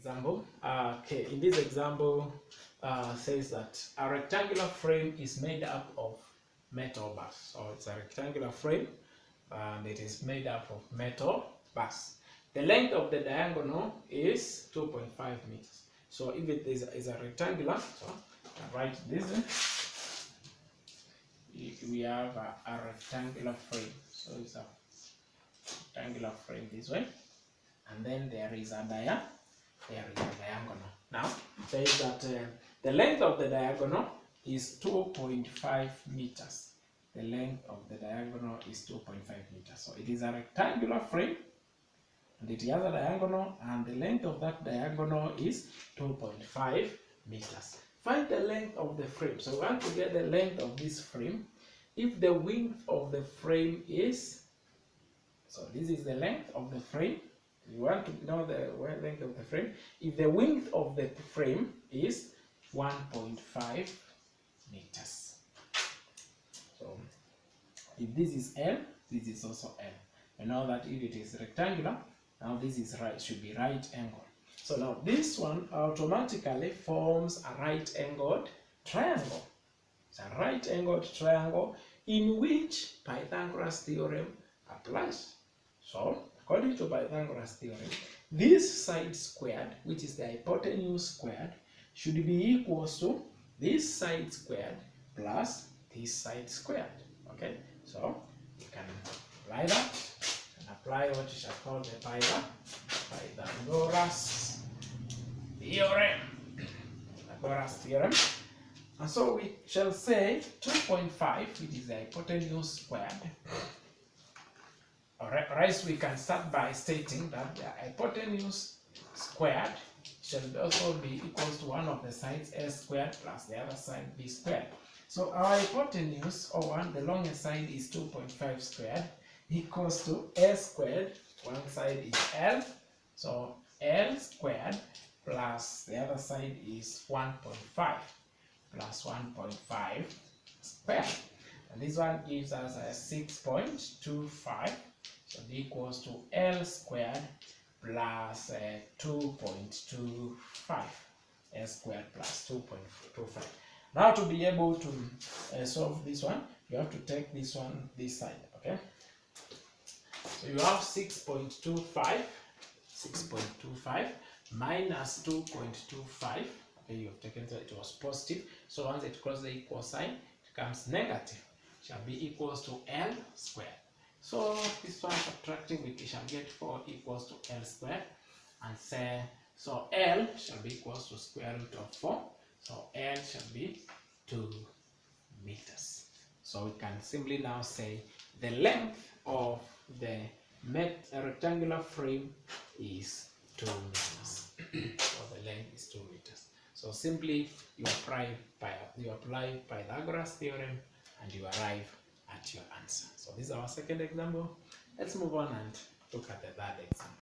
example. Okay, in this example, says that a rectangular frame is made up of metal bars. So it's a rectangular frame and it is made up of metal bars. The length of the diagonal is 2.5 meters. So if it is a rectangular, so I write this way. We have a rectangular frame. So it's a rectangular frame this way, and then there is a diagonal. Now says that the length of the diagonal is 2.5 meters. The length of the diagonal is 2.5 meters. So it is a rectangular frame and it has a diagonal, and the length of that diagonal is 2.5 meters. Find the length of the frame. So we want to get the length of this frame. If the width of the frame is, so this is the length of the frame. You want to know the length of the frame. If the width of the frame is 1.5 meters. So if this is L, this is also L. You know that if it is rectangular, now this is right, should be right angle. So now this one automatically forms a right angled triangle. It's a right angled triangle in which Pythagoras theorem applies. So according to Pythagoras theorem, this side squared, which is the hypotenuse squared, should be equals to this side squared plus this side squared. Okay, so you can apply that and apply what you shall call the Pythagoras theorem. Pythagoras theorem. And so we shall say 2.5, which is the hypotenuse squared. Alright, we can start by stating that the hypotenuse squared shall also be equals to one of the sides a squared plus the other side b squared. So our hypotenuse, or the longest side, is 2.5 squared equals to a squared. One side is L, so L squared plus the other side is 1.5 plus 1.5 squared. And this one gives us a 6.25. So it equals to L squared plus 2.25. L squared plus 2.25. Now to be able to solve this one, you have to take this one this side, okay? So you have 6.25 minus 2.25. Okay, you have taken that it was positive. So once it crosses the equal sign, it becomes negative. It shall be equals to L squared. So this one subtracting, we shall get 4 equals to L squared, and say so L shall be equals to square root of 4. So L shall be 2 meters. So we can simply now say the length of the rectangular frame is 2 meters. So the length is 2 meters. So simply you apply Pythagoras theorem and you arrive at your answer. So this is our second example. Let's move on and look at the third example.